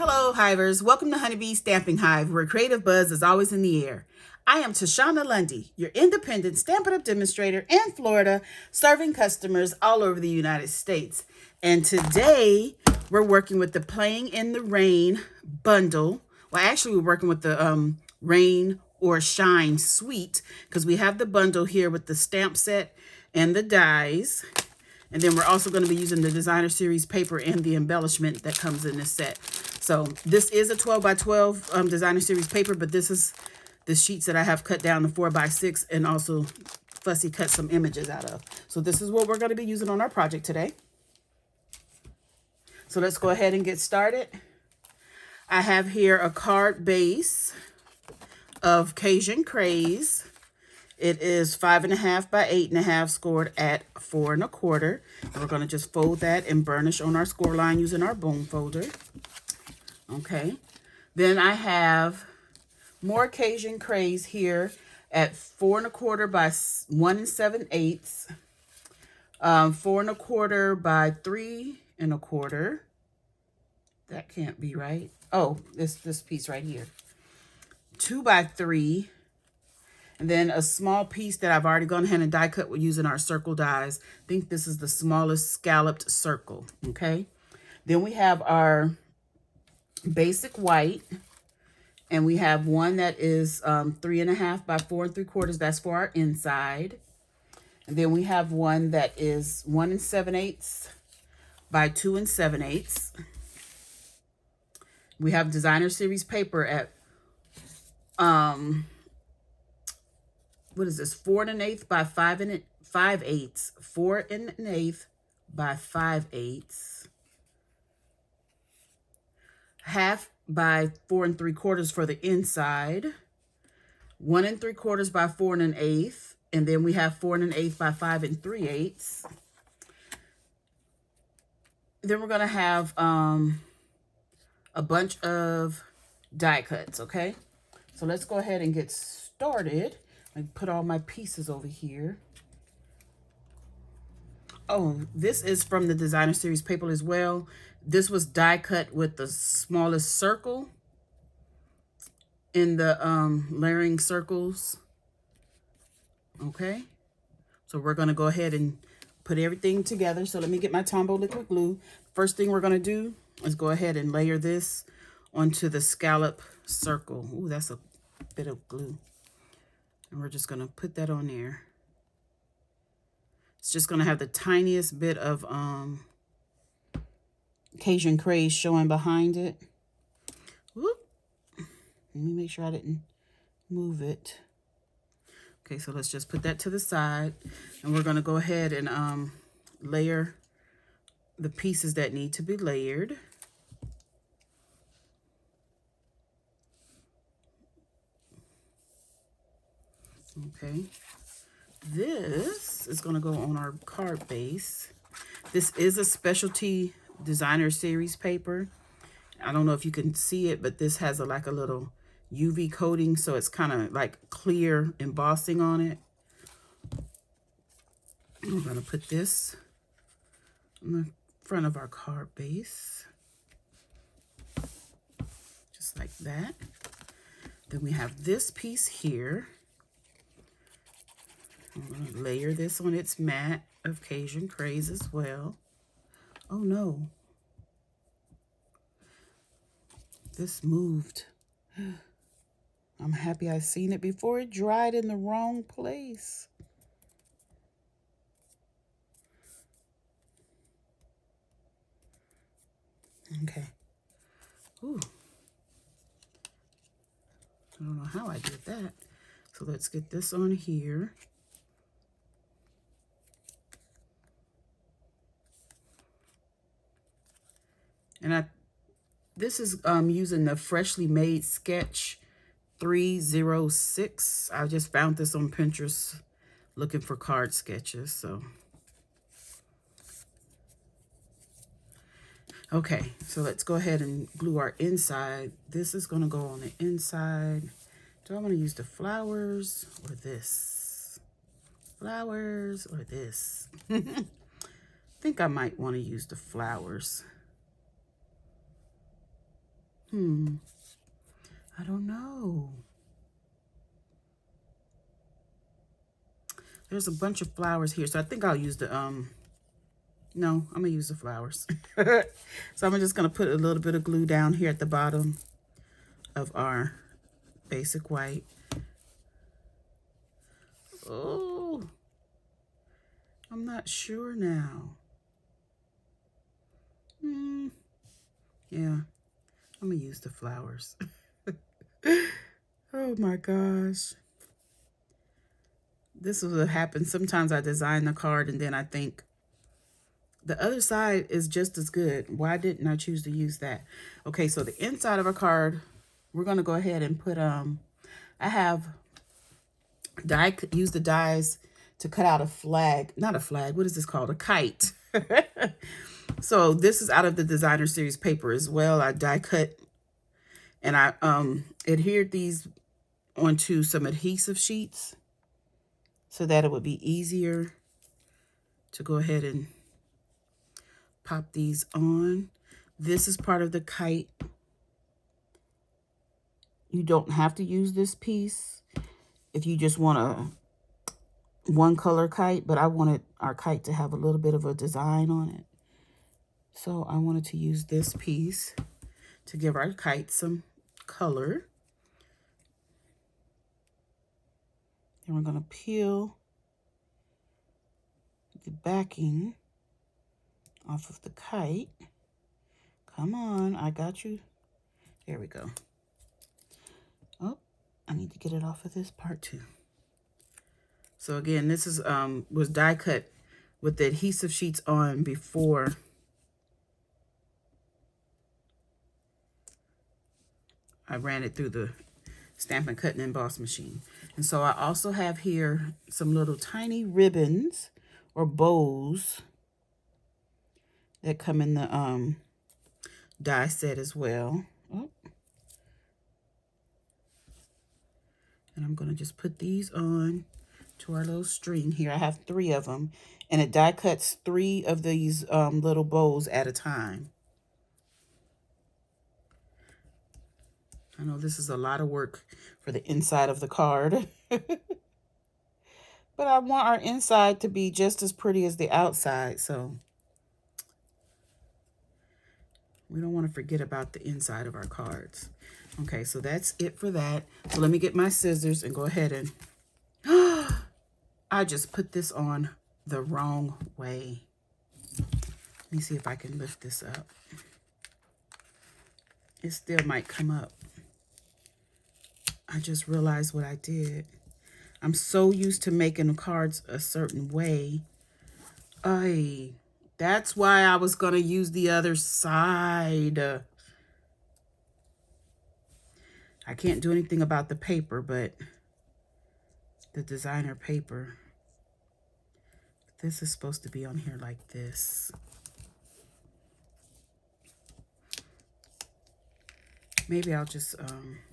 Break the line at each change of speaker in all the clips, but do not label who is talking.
Hello, Hivers. Welcome to Honeybee Stamping Hive, where creative buzz is always in the air. I am Tashana Lundy, your independent Stampin' Up Demonstrator in Florida, serving customers all over the United States. And today, we're working with the Playing in the Rain bundle. Well, actually, we're working with the Rain or Shine suite, because we have the bundle here with the stamp set and the dies. And then we're also going to be using the designer series paper and the embellishment that comes in this set. So this is a 12 by 12 designer series paper, but this is the sheets that I have cut down to 4 by 6 and also fussy cut some images out of. So this is what we're going to be using on our project today. So let's go ahead and get started. I have here a card base of Cajun Craze. It is 5.5 by 8.5, scored at 4 1/4. And we're going to just fold that and burnish on our score line using our boom folder. Okay. Then I have more Cajun Craze here at 4 1/4 by 1 7/8. 4 1/4 by 3 1/4. That can't be right. Oh, this piece right here. 2 by 3. And then a small piece that I've already gone ahead and die cut with using our circle dies. I think this is the smallest scalloped circle, okay? Then we have our basic white. And we have one that is 3.5 by 4 3/4. That's for our inside. And then we have one that is 1 7/8 by 2 7/8. We have designer series paper at what is this? 4 1/8 by 5 5/8. 4 1/8 by 5/8. Half by 4 3/4 for the inside. 1 3/4 by 4 1/8. And then we have 4 1/8 by 5 3/8. Then we're going to have a bunch of die cuts, okay? So let's go ahead and get started. I put all my pieces over here. Oh, this is from the designer series paper as well. This was die cut with the smallest circle in the layering circles. Okay. So we're going to go ahead and put everything together. So let me get my Tombow liquid glue. First thing we're going to do is go ahead and layer this onto the scallop circle. Ooh, that's a bit of glue. And we're just going to put that on there. It's just going to have the tiniest bit of Cajun Craze showing behind it. Whoop. Let me make sure I didn't move it. Okay, so let's just put that to the side. And we're going to go ahead and layer the pieces that need to be layered. Okay, this is going to go on our card base. This is a specialty designer series paper. I don't know if you can see it, but this has like a little UV coating, so it's kind of like clear embossing on it. I'm going to put this on the front of our card base, just like that. Then we have this piece here. I'm going to layer this on its mat of Cajun Craze as well. Oh no. This moved. I'm happy I seen it before it dried in the wrong place. Okay. Ooh. I don't know how I did that. So let's get this on here. And this is using the Freshly Made Sketch 306. I just found this on Pinterest looking for card sketches. So, okay, so let's go ahead and glue our inside. This is going to go on the inside. Do I want to use the flowers or this? Flowers or this? I think I might want to use the flowers. I don't know. There's a bunch of flowers here, so I think I'll use the, no, I'm gonna use the flowers. So I'm just gonna put a little bit of glue down here at the bottom of our basic white. Oh, I'm not sure now. Yeah, I'm gonna use the flowers. Oh my gosh. This is what happens. Sometimes I design the card and then I think the other side is just as good. Why didn't I choose to use that? Okay, so the inside of a card, we're gonna go ahead and put, I have use the dies to cut out a flag, not a flag, what is this called? A kite. So this is out of the designer series paper as well. I die cut and I adhered these onto some adhesive sheets so that it would be easier to go ahead and pop these on. This is part of the kite. You don't have to use this piece if you just want a one color kite, but I wanted our kite to have a little bit of a design on it. So I wanted to use this piece to give our kite some color. And we're going to peel the backing off of the kite. Come on, I got you. There we go. Oh, I need to get it off of this part too. So again, this is was die cut with the adhesive sheets on before I ran it through the Stampin' Cut and Emboss machine. And so I also have here some little tiny ribbons or bows that come in the die set as well. Oh. And I'm going to just put these on to our little string here. I have 3 of them, and it die cuts 3 of these little bows at a time. I know this is a lot of work for the inside of the card, but I want our inside to be just as pretty as the outside, so we don't want to forget about the inside of our cards. Okay, so that's it for that. So let me get my scissors and go ahead and I just put this on the wrong way. Let me see if I can lift this up. It still might come up. I just realized what I did. I'm so used to making the cards a certain way. That's why I was going to use the other side. I can't do anything about the paper, but the designer paper. This is supposed to be on here like this. Maybe I'll just,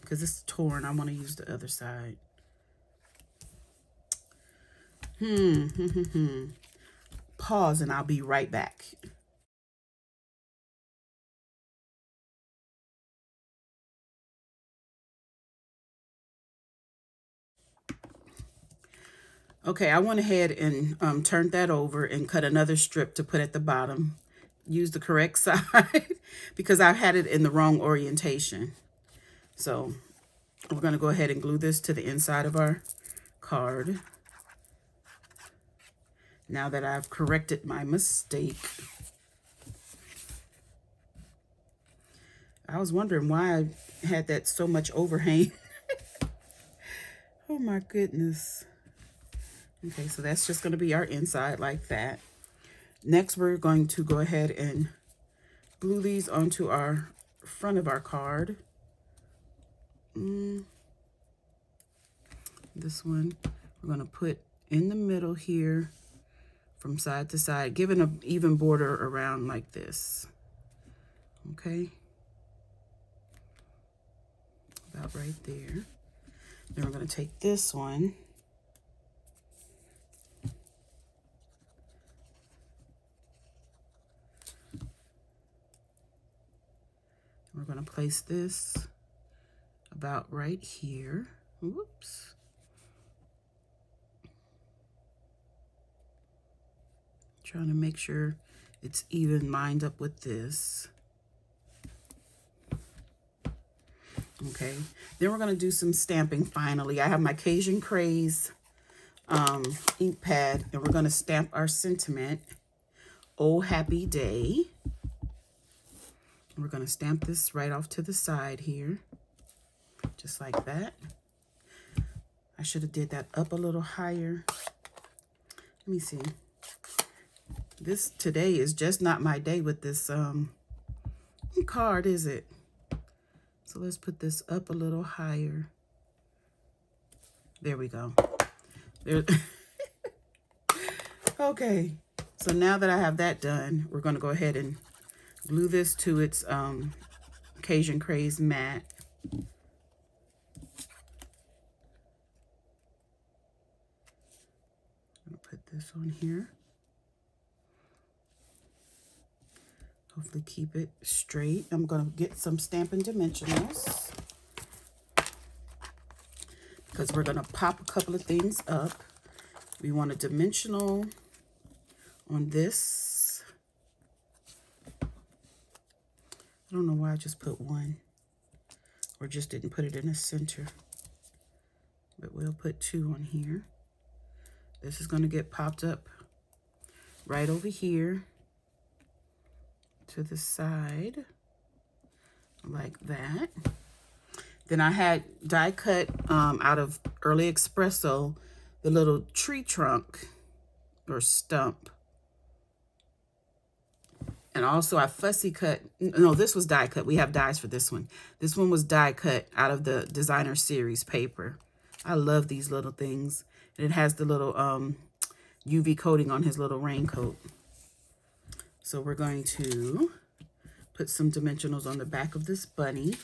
because it's torn, I want to use the other side. Pause and I'll be right back. Okay, I went ahead and turned that over and cut another strip to put at the bottom. Use the correct side because I had it in the wrong orientation. So we're going to go ahead and glue this to the inside of our card. Now that I've corrected my mistake. I was wondering why I had that so much overhang. Oh my goodness. Okay, so that's just going to be our inside like that. Next, we're going to go ahead and glue these onto our front of our card. This one we're going to put in the middle here from side to side, giving an even border around like this. Okay. About right there. Then we're going to take this one. We're going to place this about right here. Whoops. Trying to make sure it's even lined up with this. Okay, then we're going to do some stamping finally. I have my Cajun Craze ink pad, and we're going to stamp our sentiment, "Oh Happy Day." We're going to stamp this right off to the side here, just like that. I should have did that up a little higher. Let me see. This today is just not my day with this card, is it? So let's put this up a little higher. There we go. There. Okay, so now that I have that done, we're going to go ahead and glue this to its Cajun Craze mat. I'll put this on here. Hopefully keep it straight. I'm going to get some Stampin' Dimensionals because we're going to pop a couple of things up. We want a dimensional on this. I don't know why I just put one or just didn't put it in the center, but we'll put two on here. This is going to get popped up right over here to the side like that. Then I had die cut out of Early Espresso the little tree trunk or stump, and also I fussy cut, no, this was die cut. We have dies for this one. This one was die cut out of the Designer Series paper. I love these little things. And it has the little UV coating on his little raincoat. So we're going to put some dimensionals on the back of this bunny.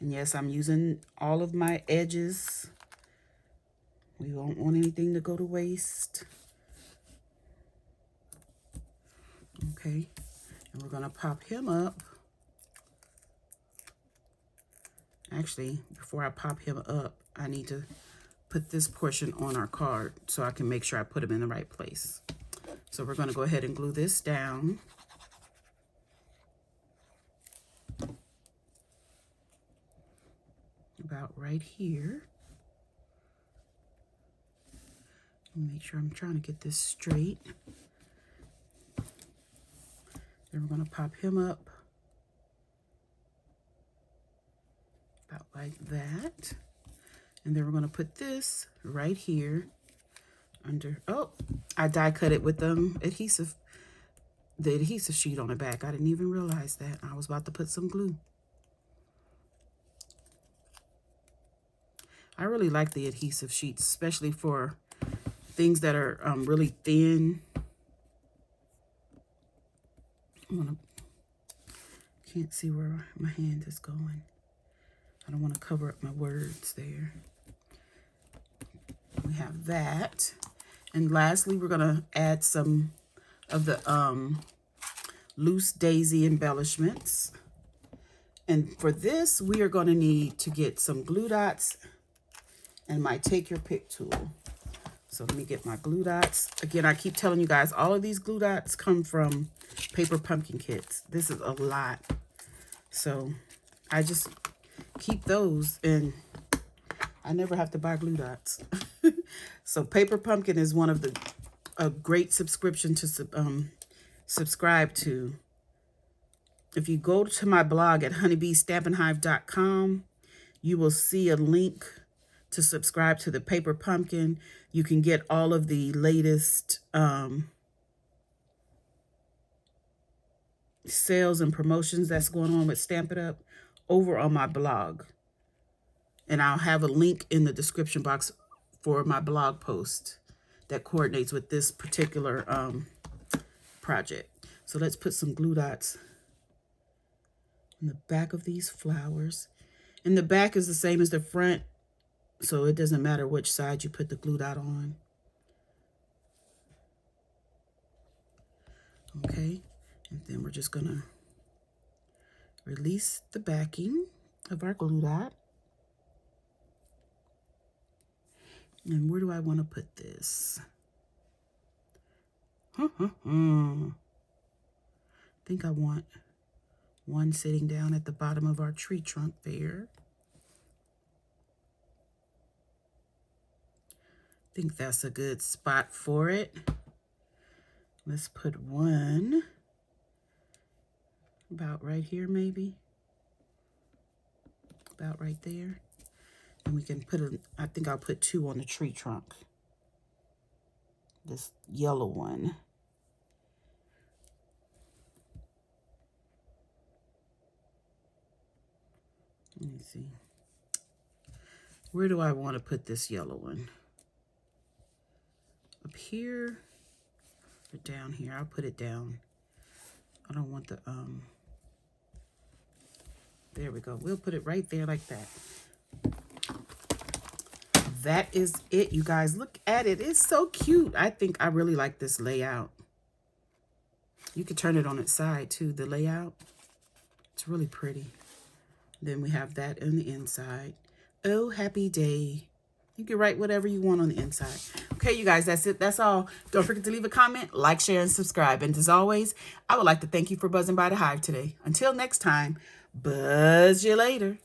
And yes, I'm using all of my edges. We don't want anything to go to waste. Okay, and we're gonna pop him up. Actually, before I pop him up, I need to put this portion on our card so I can make sure I put him in the right place. So we're gonna go ahead and glue this down. About right here. Make sure I'm trying to get this straight. Then we're going to pop him up about like that. And then we're going to put this right here under, oh, I die cut it with the adhesive sheet on the back. I didn't even realize that. I was about to put some glue. I really like the adhesive sheets, especially for things that are really thin. Can't see where my hand is going. I don't want to cover up my words there. We have that. And lastly, we're going to add some of the loose daisy embellishments. And for this, we are going to need to get some glue dots and my Take Your Pick tool. So let me get my glue dots. Again, I keep telling you guys, all of these glue dots come from Paper Pumpkin kits. This is a lot. So I just keep those and I never have to buy glue dots. So Paper Pumpkin is one of a great subscription to subscribe to. If you go to my blog at honeybeestampinhive.com, you will see a link to subscribe to the Paper Pumpkin. You can get all of the latest sales and promotions that's going on with Stamp It Up over on my blog. And I'll have a link in the description box for my blog post that coordinates with this particular project. So let's put some glue dots on the back of these flowers. And the back is the same as the front, so it doesn't matter which side you put the glue dot on. Okay, and then we're just gonna release the backing of our glue dot. And where do I want to put this? I think I want one sitting down at the bottom of our tree trunk there. I think that's a good spot for it. Let's put one about right here, maybe. About right there. And we can put I think I'll put two on the tree trunk. This yellow one. Let me see. Where do I want to put this yellow one? Up here or down here? I'll put it down. I don't want the, there we go. We'll put it right there like that. That is it, you guys. Look at it. It's so cute. I think I really like this layout. You can turn it on its side too, the layout. It's really pretty. Then we have that on the inside. Oh, happy day. You can write whatever you want on the inside. Okay, you guys, that's it. That's all. Don't forget to leave a comment, like, share, and subscribe. And as always, I would like to thank you for buzzing by the Hive today. Until next time, buzz you later.